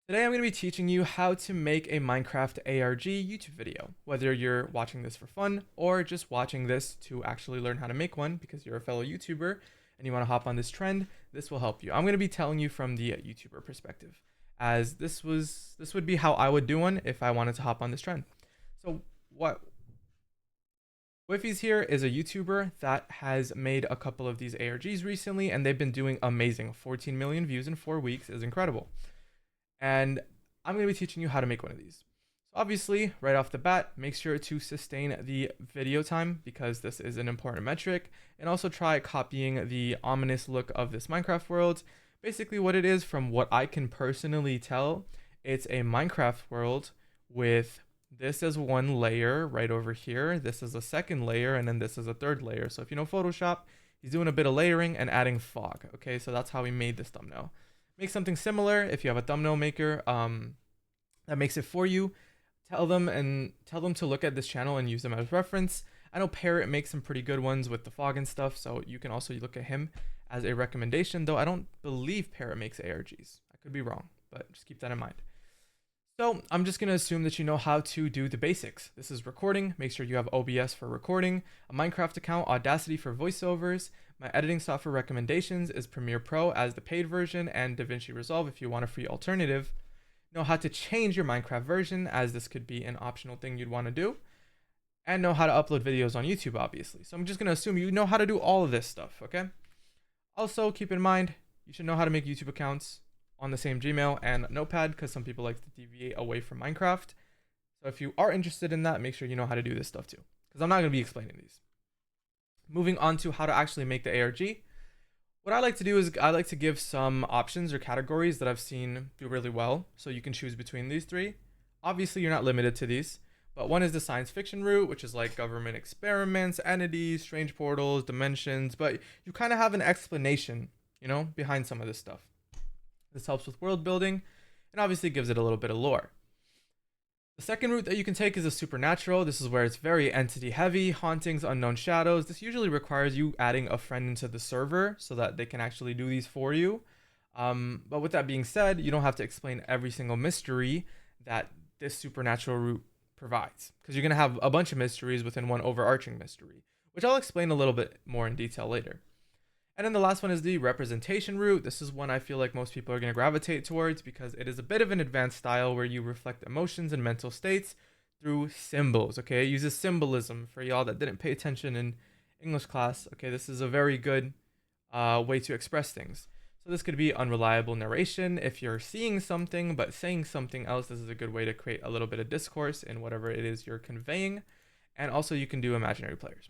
Today I'm going to be teaching you how to make a Minecraft ARG YouTube video. Whether you're watching this for fun or just watching this to actually learn how to make one because you're a fellow YouTuber and you want to hop on this trend, this will help you. I'm going to be telling you from the YouTuber perspective, as this would be how I would do one if I wanted to hop on this trend. So what Wiffy's here is a YouTuber that has made a couple of these ARGs recently, and they've been doing amazing. 14 million views in 4 weeks is incredible. And I'm going to be teaching you how to make one of these. So obviously, right off the bat, make sure to sustain the video time because this is an important metric, and also try copying the ominous look of this Minecraft world. Basically what it is, from what I can personally tell, it's a Minecraft world with this as one layer right over here, this is a second layer, and then this is a third layer. So if you know Photoshop, he's doing a bit of layering and adding fog. Okay, so that's how we made this thumbnail. Make something similar if you have a thumbnail maker that makes it for you. Tell them to look at this channel and use them as reference. I know Parrot makes some pretty good ones with the fog and stuff, so you can also look at him as a recommendation, though I don't believe Parrot makes ARGs. I could be wrong, but just keep that in mind. So I'm just going to assume that you know how to do the basics. This is recording. Make sure you have OBS for recording, a Minecraft account, Audacity for voiceovers. My editing software recommendations is Premiere Pro as the paid version and DaVinci Resolve if you want a free alternative. Know how to change your Minecraft version, as this could be an optional thing you'd want to do. And know how to upload videos on YouTube, obviously. So I'm just going to assume you know how to do all of this stuff, okay? Also, keep in mind, you should know how to make YouTube accounts on the same Gmail and Notepad, because some people like to deviate away from Minecraft. So if you are interested in that, make sure you know how to do this stuff too, because I'm not going to be explaining these. Moving on to how to actually make the ARG. What I like to do is I like to give some options or categories that I've seen do really well, so you can choose between these three. Obviously, you're not limited to these, but one is the science fiction route, which is like government experiments, entities, strange portals, dimensions, but you kind of have an explanation, behind some of this stuff. This helps with world building and obviously gives it a little bit of lore. The second route that you can take is a supernatural. This is where it's very entity heavy, hauntings, unknown shadows. This usually requires you adding a friend into the server so that they can actually do these for you. But with that being said, you don't have to explain every single mystery that this supernatural route provides, because you're going to have a bunch of mysteries within one overarching mystery, which I'll explain a little bit more in detail later. And then the last one is the representation route. This is one I feel like most people are going to gravitate towards because it is a bit of an advanced style where you reflect emotions and mental states through symbols. Okay, it uses symbolism for y'all that didn't pay attention in English class. Okay, this is a very good way to express things. So this could be unreliable narration. If you're seeing something but saying something else, this is a good way to create a little bit of discourse in whatever it is you're conveying. And also you can do imaginary players.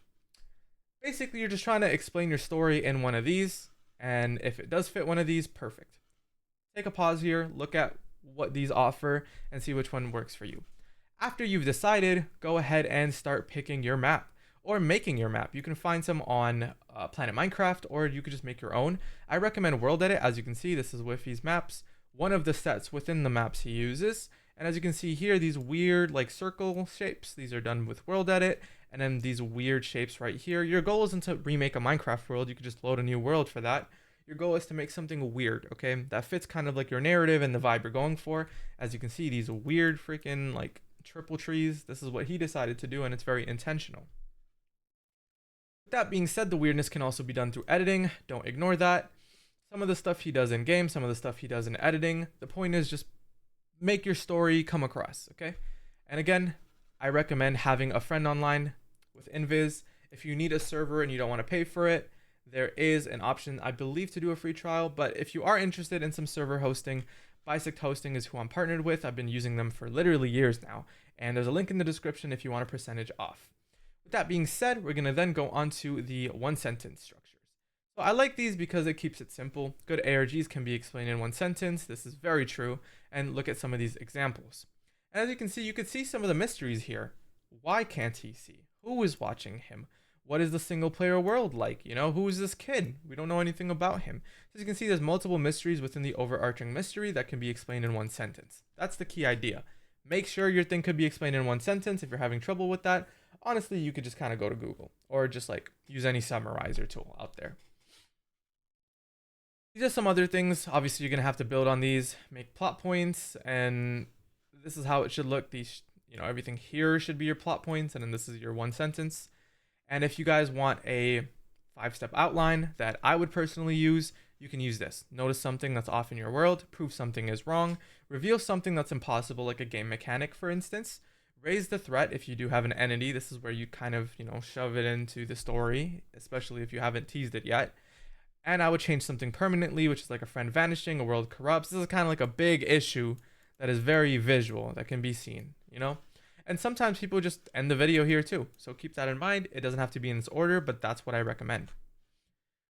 Basically, you're just trying to explain your story in one of these, and if it does fit one of these, perfect. Take a pause here, look at what these offer, and see which one works for you. After you've decided, go ahead and start picking your map, or making your map. You can find some on Planet Minecraft, or you could just make your own. I recommend World Edit. As you can see, this is Wiffy's maps, one of the sets within the maps he uses. And as you can see here, these weird like circle shapes, these are done with World Edit. And then these weird shapes right here. Your goal isn't to remake a Minecraft world. You could just load a new world for that. Your goal is to make something weird, okay? That fits kind of like your narrative and the vibe you're going for. As you can see, these weird freaking like triple trees. This is what he decided to do, and it's very intentional. With that being said, the weirdness can also be done through editing. Don't ignore that. Some of the stuff he does in game, some of the stuff he does in editing. The point is just make your story come across, okay? And again, I recommend having a friend online with Invis. If you need a server and you don't want to pay for it, there is an option, I believe, to do a free trial. But if you are interested in some server hosting, Bisect Hosting is who I'm partnered with. I've been using them for literally years now. And there's a link in the description if you want a percentage off. With that being said, we're going to then go on to the one sentence structures. So I like these because it keeps it simple. Good ARGs can be explained in one sentence. This is very true. And look at some of these examples. And as you can see, you could see some of the mysteries here. Why can't he see? Who is watching him? What is the single player world like? Who is this kid? We don't know anything about him. As you can see, there's multiple mysteries within the overarching mystery that can be explained in one sentence. That's the key idea. Make sure your thing could be explained in one sentence. If you're having trouble with that, honestly, you could just kind of go to Google or just like use any summarizer tool out there. These are some other things. Obviously, you're going to have to build on these, make plot points, and this is how it should look. These, everything here should be your plot points, and then this is your one sentence. And if you guys want a 5-step outline that I would personally use, you can use this. Notice something that's off in your world, prove something is wrong, reveal something that's impossible, like a game mechanic, for instance. Raise the threat if you do have an entity. This is where you kind of, shove it into the story, especially if you haven't teased it yet. And I would change something permanently, which is like a friend vanishing, a world corrupts. This is kind of like a big issue that is very visual, that can be seen. And sometimes people just end the video here too. So keep that in mind. It doesn't have to be in this order, but that's what I recommend.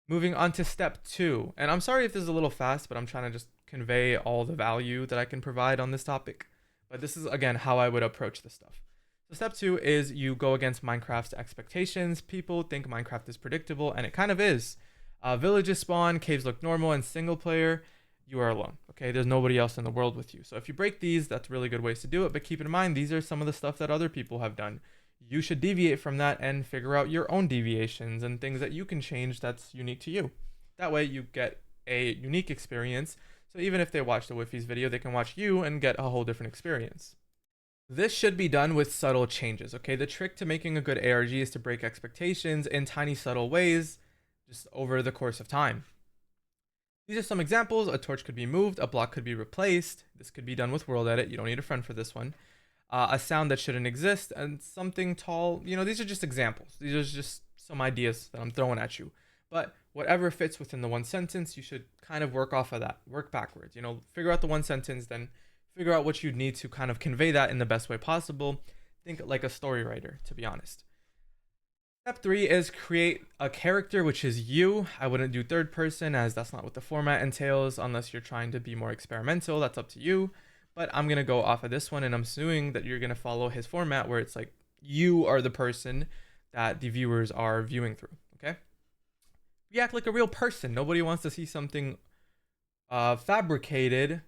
Moving on to step 2. And I'm sorry if this is a little fast, but I'm trying to just convey all the value that I can provide on this topic. But this is, again, how I would approach this stuff. So step 2 is you go against Minecraft's expectations. People think Minecraft is predictable, and it kind of is. Villages spawn, caves look normal, and single player, you are alone. Okay, there's nobody else in the world with you. So if you break these, that's really good ways to do it. But keep in mind, these are some of the stuff that other people have done. You should deviate from that and figure out your own deviations and things that you can change that's unique to you. That way you get a unique experience. So even if they watch the Whiffy's video, they can watch you and get a whole different experience. This should be done with subtle changes. Okay, the trick to making a good ARG is to break expectations in tiny subtle ways just over the course of time. These are some examples. A torch could be moved, a block could be replaced. This could be done with world edit. You don't need a friend for this one. A sound that shouldn't exist, and something tall. These are just examples. These are just some ideas that I'm throwing at you. But whatever fits within the one sentence, you should kind of work off of that. Work backwards. Figure out the one sentence, then figure out what you need to kind of convey that in the best way possible. Think like a story writer, to be honest. Step 3 is create a character, which is you. I wouldn't do third person, as that's not what the format entails unless you're trying to be more experimental. That's up to you. But I'm going to go off of this one, and I'm assuming that you're going to follow his format where it's like you are the person that the viewers are viewing through. Okay? React like a real person. Nobody wants to see something fabricated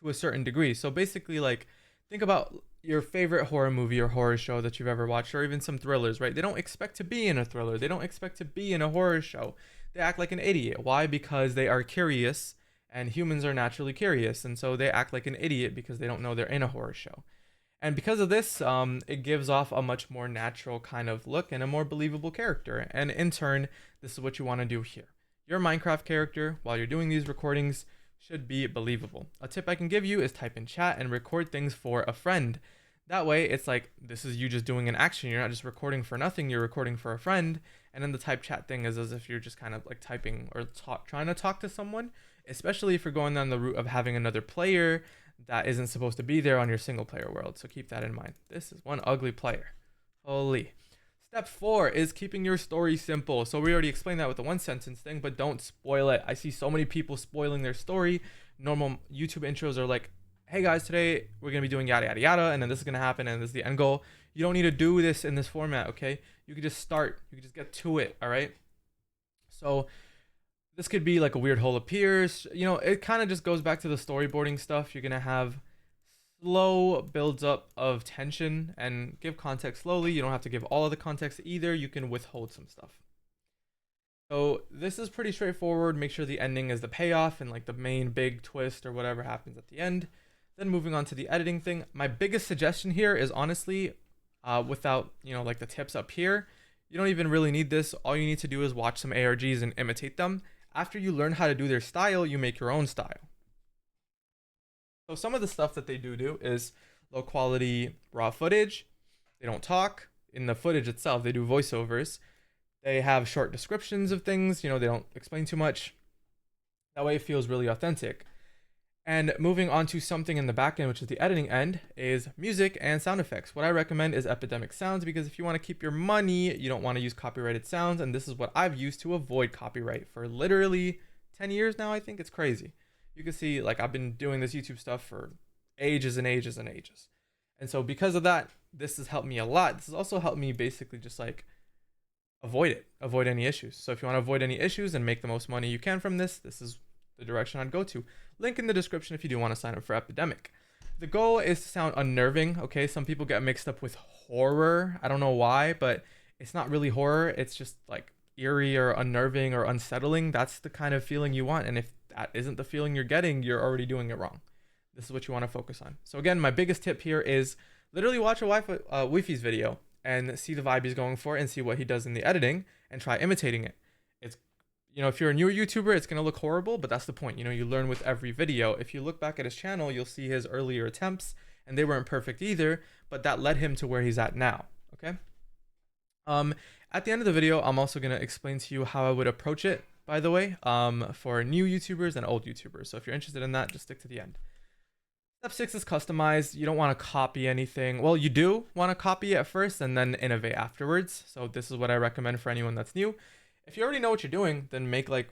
to a certain degree. So basically, like, think about your favorite horror movie or horror show that you've ever watched, or even some thrillers, right? They don't expect to be in a thriller. They don't expect to be in a horror show. They act like an idiot. Why? Because they are curious, and humans are naturally curious. And so they act like an idiot because they don't know they're in a horror show. And because of this, it gives off a much more natural kind of look and a more believable character. And in turn, this is what you want to do here. Your Minecraft character, while you're doing these recordings, should be believable. A tip I can give you is type in chat and record things for a friend. That way, it's like, this is you just doing an action. You're not just recording for nothing. You're recording for a friend. And then the type chat thing is as if you're just kind of like typing or trying to talk to someone, especially if you're going down the route of having another player that isn't supposed to be there on your single player world. So keep that in mind. This is one ugly player. Holy. Step 4 is keeping your story simple. So we already explained that with the one sentence thing, but don't spoil it. I see so many people spoiling their story. Normal YouTube intros are like, hey guys, today we're going to be doing yada, yada, yada, and then this is going to happen, and this is the end goal. You don't need to do this in this format, okay? You can just start. You can just get to it, all right? So this could be like a weird hole appears. It kind of just goes back to the storyboarding stuff. You're going to have slow builds up of tension and give context slowly. You don't have to give all of the context either. You can withhold some stuff. So this is pretty straightforward. Make sure the ending is the payoff and like the main big twist or whatever happens at the end. Then moving on to the editing thing. My biggest suggestion here is honestly, without, like the tips up here, you don't even really need this. All you need to do is watch some ARGs and imitate them. After you learn how to do their style, you make your own style. So some of the stuff that they do is low quality raw footage. They don't talk in the footage itself. They do voiceovers. They have short descriptions of things. They don't explain too much. That way it feels really authentic. And moving on to something in the back end, which is the editing end, is music and sound effects. What I recommend is Epidemic Sounds, because if you want to keep your money, you don't want to use copyrighted sounds. And this is what I've used to avoid copyright for literally 10 years now. I think it's crazy. You can see, like, I've been doing this YouTube stuff for ages and ages and ages. And so because of that, this has helped me a lot. This has also helped me basically just like avoid any issues. So if you want to avoid any issues and make the most money you can from this, this is the direction I'd go to. Link in the description if you do want to sign up for Epidemic. The goal is to sound unnerving. Okay, some people get mixed up with horror. I don't know why, but it's not really horror. It's just like eerie or unnerving or unsettling. That's the kind of feeling you want. And if that isn't the feeling you're getting, you're already doing it wrong. This is what you want to focus on. So again, my biggest tip here is literally watch a Wi-Fi's video and see the vibe he's going for and see what he does in the editing and try imitating it. It's, if you're a newer YouTuber, it's going to look horrible, but that's the point. You learn with every video. If you look back at his channel, you'll see his earlier attempts and they weren't perfect either, but that led him to where he's at now. Okay. At the end of the video, I'm also going to explain to you how I would approach it, by the way, for new YouTubers and old YouTubers. So if you're interested in that, just stick to the end. Step 6 is customize. You don't want to copy anything. Well, you do want to copy it first and then innovate afterwards. So this is what I recommend for anyone that's new. If you already know what you're doing, then make like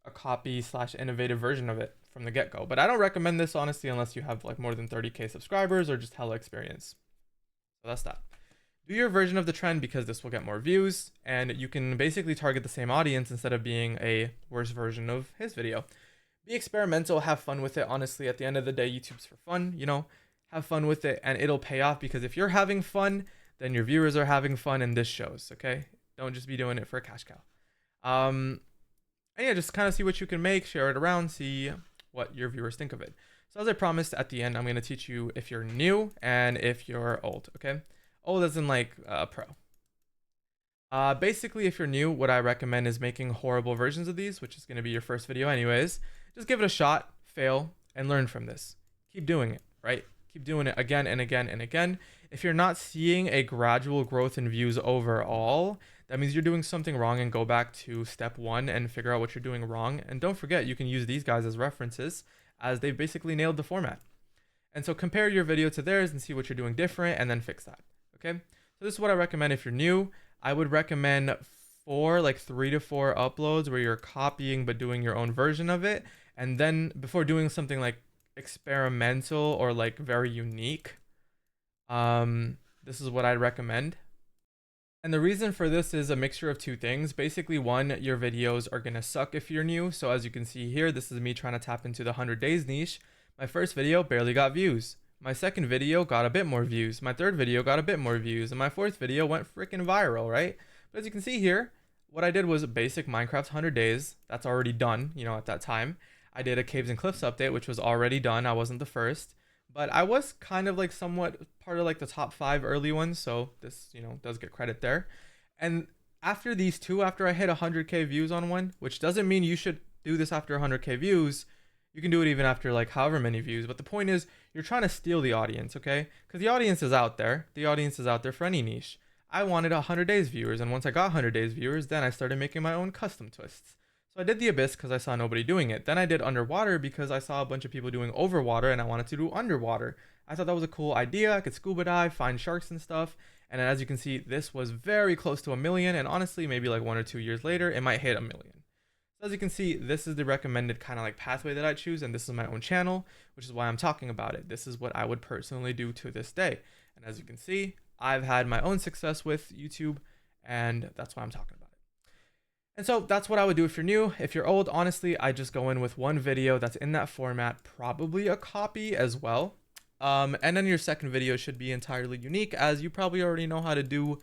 a copy / innovative version of it from the get-go. But I don't recommend this, honestly, unless you have like more than 30K subscribers or just hella experience. So that's that. Do your version of the trend because this will get more views and you can basically target the same audience instead of being a worse version of his video. Be experimental, have fun with it. Honestly, at the end of the day, YouTube's for fun, have fun with it and it'll pay off because if you're having fun, then your viewers are having fun and this shows, okay? Don't just be doing it for a cash cow. And yeah, just kind of see what you can make, share it around, see what your viewers think of it. So as I promised at the end, I'm going to teach you if you're new and if you're old, okay? Old as in like pro. Basically, if you're new, what I recommend is making horrible versions of these, which is going to be your first video anyways. Just give it a shot, fail, and learn from this. Keep doing it, right? Keep doing it again and again and again. If you're not seeing a gradual growth in views overall, that means you're doing something wrong, and go back to step 1 and figure out what you're doing wrong. And don't forget, you can use these guys as references as they've basically nailed the format. And so compare your video to theirs and see what you're doing different and then fix that. Okay? So this is what I recommend if you're new. I would recommend 3 to 4 uploads where you're copying but doing your own version of it. And then before doing something like experimental or like very unique, this is what I'd recommend. And the reason for this is a mixture of 2 things. Basically, 1, your videos are going to suck if you're new. So as you can see here, this is me trying to tap into the 100 days niche. My first video barely got views. My second video got a bit more views. My third video got a bit more views. And my fourth video went freaking viral, right? But as you can see here, what I did was a basic Minecraft 100 days. That's already done, at that time. I did a Caves and Cliffs update, which was already done. I wasn't the first. But I was kind of like somewhat part of like the top 5 early ones. So this, does get credit there. And after these 2, after I hit 100K views on one, which doesn't mean you should do this after 100K views. You can do it even after like however many views. But the point is, you're trying to steal the audience, okay? Because the audience is out there. The audience is out there for any niche. I wanted 100 days viewers. And once I got 100 days viewers, then I started making my own custom twists. So I did the Abyss because I saw nobody doing it. Then I did Underwater because I saw a bunch of people doing Overwater and I wanted to do Underwater. I thought that was a cool idea. I could scuba dive, find sharks and stuff. And as you can see, this was very close to 1 million. And honestly, maybe like 1 or 2 years later, it might hit 1 million. So as you can see, this is the recommended kind of like pathway that I choose. And this is my own channel, which is why I'm talking about it. This is what I would personally do to this day. And as you can see, I've had my own success with YouTube and that's why I'm talking about it. And so that's what I would do if you're new. If you're old, honestly, I just go in with 1 video that's in that format, probably a copy as well. And then your second video should be entirely unique, as you probably already know how to do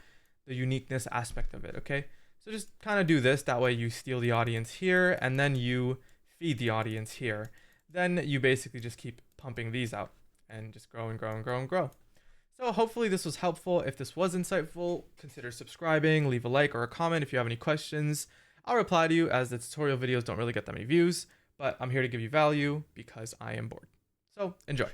the uniqueness aspect of it, okay? So just kind of do this. That way you steal the audience here, and then you feed the audience here. Then you basically just keep pumping these out and just grow and grow and grow and grow. So hopefully this was helpful. If this was insightful, consider subscribing, leave a like or a comment if you have any questions. I'll reply to you, as the tutorial videos don't really get that many views, but I'm here to give you value because I am bored. So enjoy.